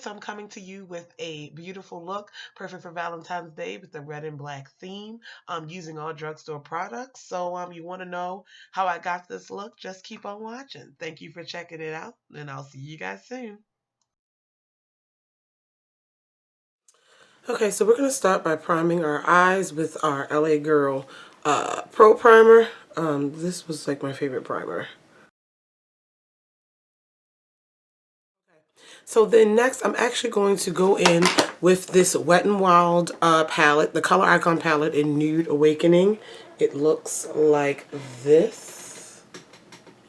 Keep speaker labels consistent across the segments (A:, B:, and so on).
A: So I'm coming to you with a beautiful look, perfect for Valentine's Day with the red and black theme, using all drugstore products. So you want to know how I got this look? Just keep on watching. Thank you for checking it out, and I'll see you guys soon. Okay, so we're going to start by priming our eyes with our LA Girl Pro Primer. This was like my favorite primer. So then next, I'm actually going to go in with this Wet n Wild palette, the Color Icon palette in Nude Awakening. It looks like this.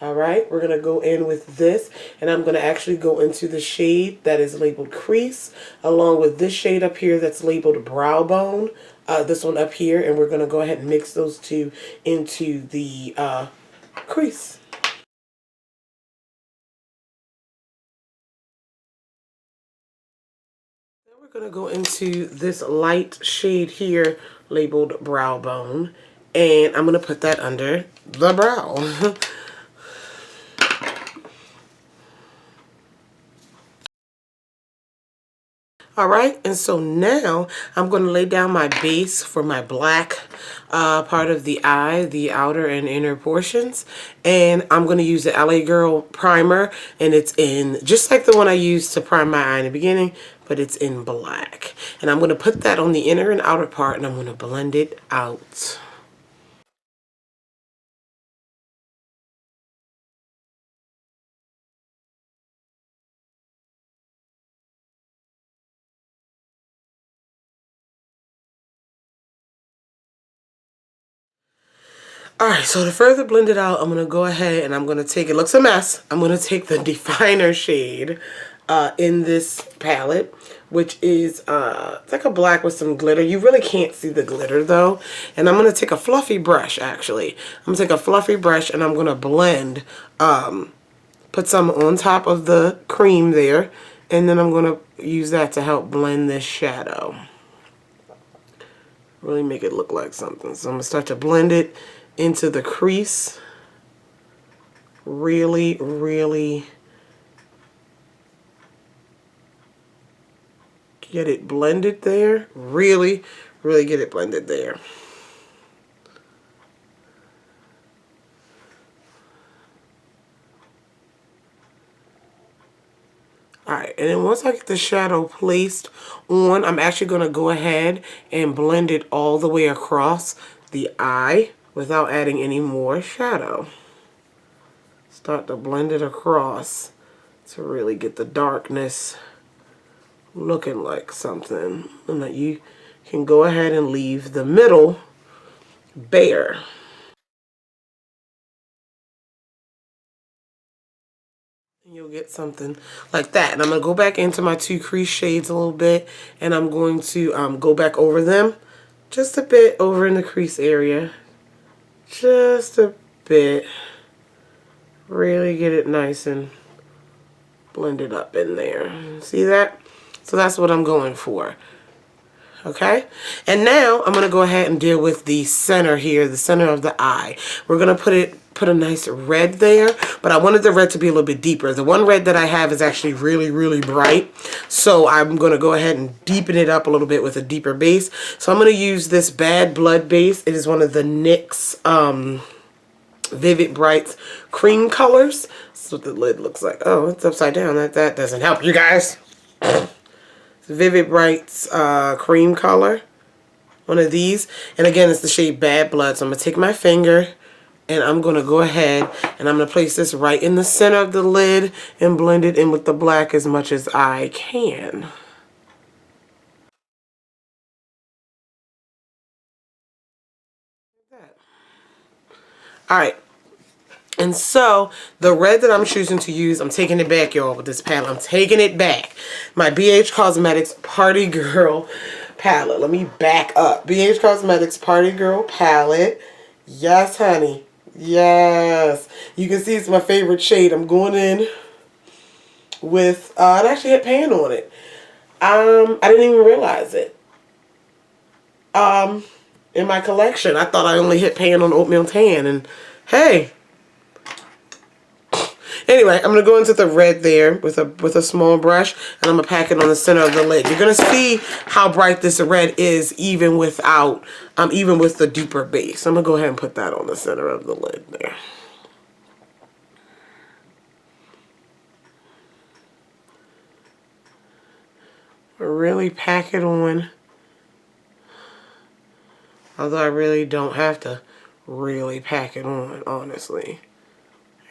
A: All right, we're going to go in with this, and I'm going to actually go into the shade that is labeled Crease, along with this shade up here that's labeled Brow Bone, this one up here, and we're going to go ahead and mix those two into the crease. Then we're going to go into this light shade here labeled Brow Bone, and I'm going to put that under the brow. Alright, and so now I'm going to lay down my base for my black part of the eye, the outer and inner portions. And I'm going to use the LA Girl primer, and it's in, just like the one I used to prime my eye in the beginning, but it's in black. And I'm going to put that on the inner and outer part, and I'm going to blend it out. Alright, so to further blend it out, I'm going to go ahead and I'm going to take, it looks a mess, I'm going to take the definer shade in this palette, which is it's like a black with some glitter. You really can't see the glitter though. And I'm going to take a fluffy brush actually. I'm going to take a fluffy brush and I'm going to blend, put some on top of the cream there, and then I'm going to use that to help blend this shadow. Really make it look like something. So I'm going to start to blend it into the crease. Really, really get it blended there. Really, really get it blended there. Alright, and then once I get the shadow placed on, I'm actually going to go ahead and blend it all the way across the eye without adding any more shadow. Start to blend it across to really get the darkness looking like something. And that you can go ahead and leave the middle bare. And you'll get something like that. And I'm going to go back into my two crease shades a little bit, and I'm going to go back over them just a bit over in the crease area. Just a bit. Really get it nice and blended up in there. See that? So that's what I'm going for. Okay? And now I'm going to go ahead and deal with the center here, the center of the eye. We're going to put a nice red there, but I wanted the red to be a little bit deeper. The one red that I have is actually really, really bright. So I'm going to go ahead and deepen it up a little bit with a deeper base. So I'm going to use this Bad Blood base. It is one of the NYX Vivid Brights cream colors. That's what the lid looks like. Oh, it's upside down. That doesn't help you guys. Vivid Brights cream color. One of these. And again, it's the shade Bad Blood. So I'm going to take my finger and I'm going to go ahead and I'm going to place this right in the center of the lid and blend it in with the black as much as I can. Alright. And so, the red that I'm choosing to use, I'm taking it back, y'all, with this palette. I'm taking it back. My BH Cosmetics Party Girl palette. Let me back up. BH Cosmetics Party Girl palette. Yes, honey. Yes. You can see it's my favorite shade. I'm going in with, it actually had pan on it. I didn't even realize it. In my collection, I thought I only hit pan on Oatmeal Tan, and hey. Anyway, I'm gonna go into the red there with a small brush, and I'm gonna pack it on the center of the lid. You're gonna see how bright this red is even without, even with the deeper base. I'm gonna go ahead and put that on the center of the lid there. Really pack it on. Although I really don't have to really pack it on, honestly.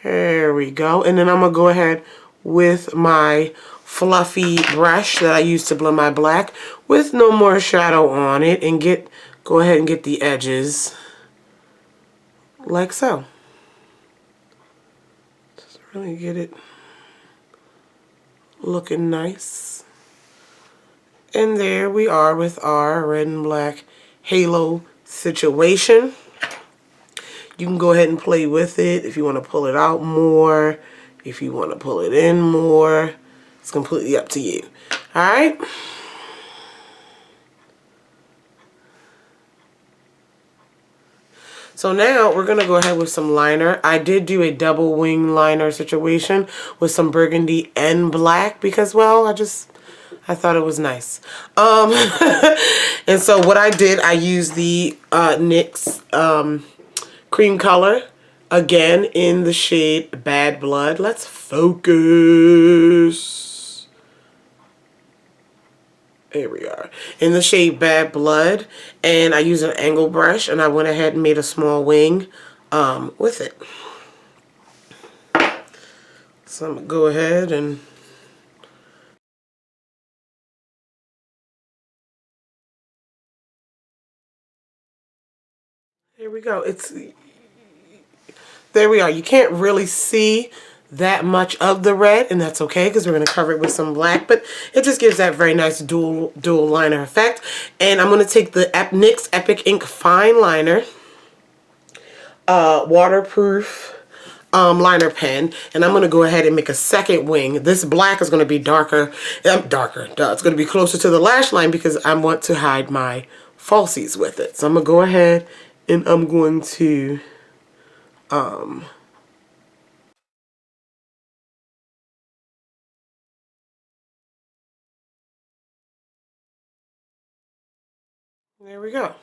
A: There we go. And then I'm going to go ahead with my fluffy brush that I used to blend my black with no more shadow on it and go ahead and get the edges like so. Just really get it looking nice. And there we are with our red and black halo situation. You can go ahead and play with it if you want to pull it out more, if you want to pull it in more. It's completely up to you. Alright? So now we're going to go ahead with some liner. I did do a double wing liner situation with some burgundy and black because, well, I thought it was nice. And so what I did, I used the NYX cream color, again, in the shade Bad Blood. Let's focus. There we are. In the shade Bad Blood. And I used an angle brush, and I went ahead and made a small wing with it. So I'm going to go ahead and... Here we go. There we are. You can't really see that much of the red, and that's okay because we're going to cover it with some black, but it just gives that very nice dual liner effect. And I'm going to take the NYX Epic Ink Fine Liner, waterproof liner pen, and I'm going to go ahead and make a second wing. This black is going to be darker. It's going to be closer to the lash line because I want to hide my falsies with it. So I'm going to go ahead and I'm going to there we go.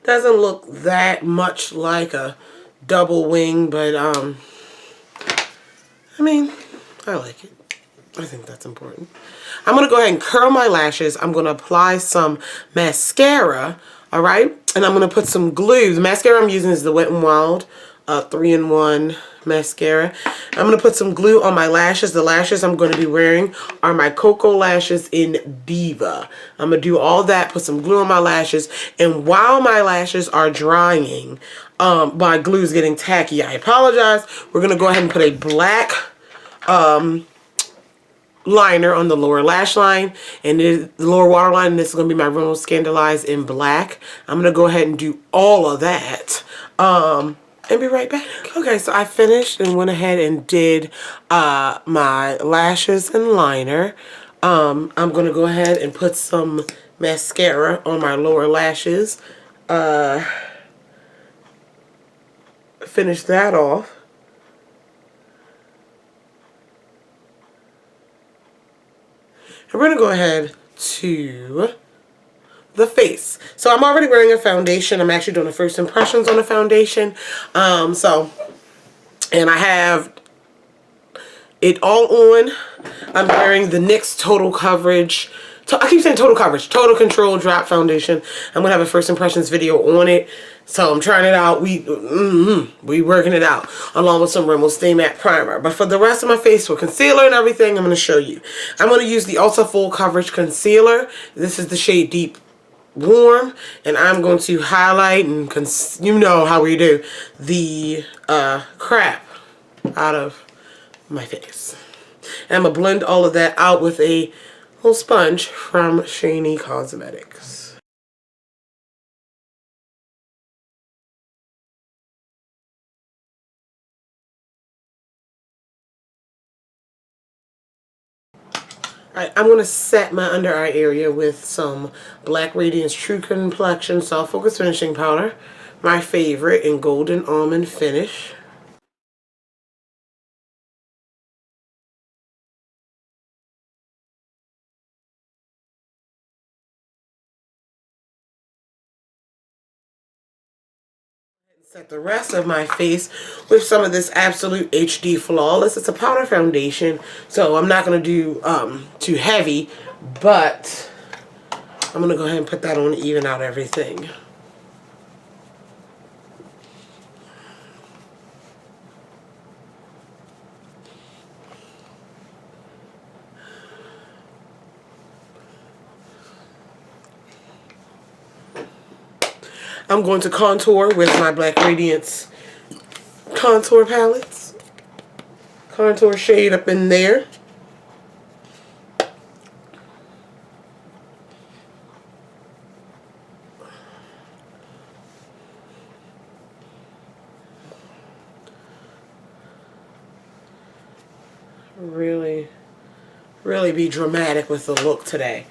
A: Doesn't look that much like a double wing, but I mean, I like it. I think that's important. I'm going to go ahead and curl my lashes. I'm going to apply some mascara, all right? And I'm going to put some glue. The mascara I'm using is the Wet n Wild 3-in-1 mascara. I'm going to put some glue on my lashes. The lashes I'm going to be wearing are my Cocoa Lashes in Diva. I'm going to do all that, put some glue on my lashes, and while my lashes are drying, my glue is getting tacky. I apologize. We're going to go ahead and put a black liner on the lower lash line, and the lower waterline, and this is going to be my Rimmel Scandalized in black. I'm going to go ahead and do all of that and be right back. Okay, so I finished and went ahead and did my lashes and liner. I'm going to go ahead and put some mascara on my lower lashes. Finish that off. And we're going to go ahead to the face. So I'm already wearing a foundation. I'm actually doing the first impressions on the foundation. And I have it all on. I'm wearing the NYX Total Coverage. I keep saying Total Coverage. Total Control Drop Foundation. I'm going to have a first impressions video on it. So I'm trying it out. We working it out along with some Rimmel Stay Matte Primer. But for the rest of my face, for concealer and everything, I'm going to show you. I'm going to use the Ultra Full Coverage Concealer. This is the shade Deep Warm. And I'm going to highlight and, you know how we do, the crap out of my face. And I'm going to blend all of that out with a little sponge from Shany Cosmetics. Alright, I'm going to set my under eye area with some Black Radiance True Complexion Soft Focus Finishing Powder. My favorite in Golden Almond Finish. Set the rest of my face with some of this Absolute HD Flawless. It's a powder foundation, so I'm not going to do too heavy, but I'm going to go ahead and put that on to even out everything. I'm going to contour with my Black Radiance contour palettes. Contour shade up in there. Really be dramatic with the look today.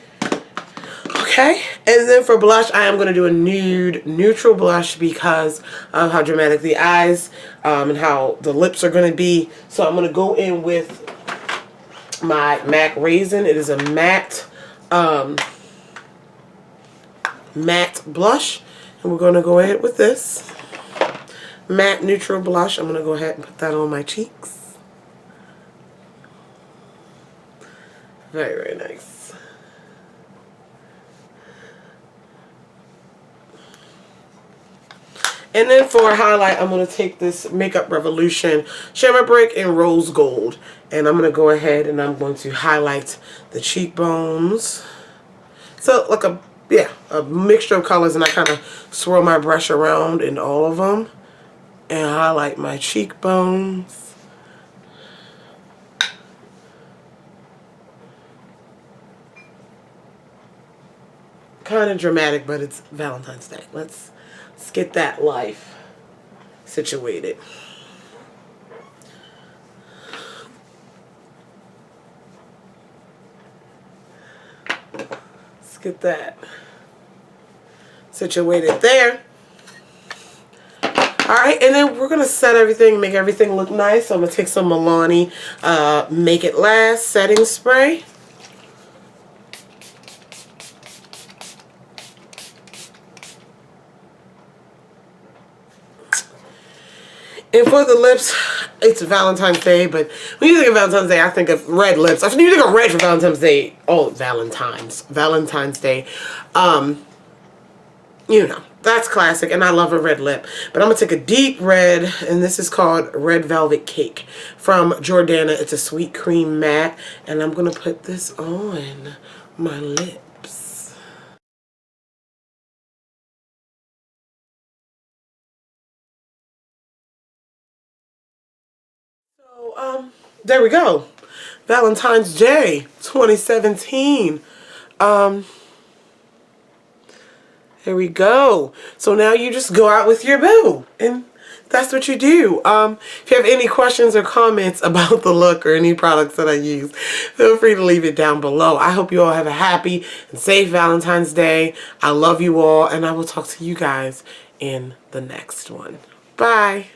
A: Okay, and then for blush, I am going to do a nude neutral blush because of how dramatic the eyes and how the lips are going to be. So I'm going to go in with my MAC Raisin. It is a matte blush, and we're going to go ahead with this matte neutral blush. I'm going to go ahead and put that on my cheeks. Very, very nice. And then for a highlight, I'm going to take this Makeup Revolution Shimmer Brick in Rose Gold. And I'm going to go ahead and I'm going to highlight the cheekbones. So like a mixture of colors, and I kind of swirl my brush around in all of them. And highlight my cheekbones. Kind of dramatic, but it's Valentine's Day. Let's get that life situated. Let's get that situated there. Alright, and then we're going to set everything, make everything look nice. So I'm going to take some Milani Make It Last setting spray. And for the lips, it's Valentine's Day, but when you think of Valentine's Day, I think of red lips. When you think of red for Valentine's Day, oh, Valentine's Day, you know, that's classic, and I love a red lip. But I'm going to take a deep red, and this is called Red Velvet Cake from Jordana. It's a sweet cream matte, and I'm going to put this on my lips. So, there we go. Valentine's Day 2017. There we go. So now you just go out with your boo, and that's what you do. If you have any questions or comments about the look or any products that I use, feel free to leave it down below. I hope you all have a happy and safe Valentine's Day. I love you all, and I will talk to you guys in the next one. Bye.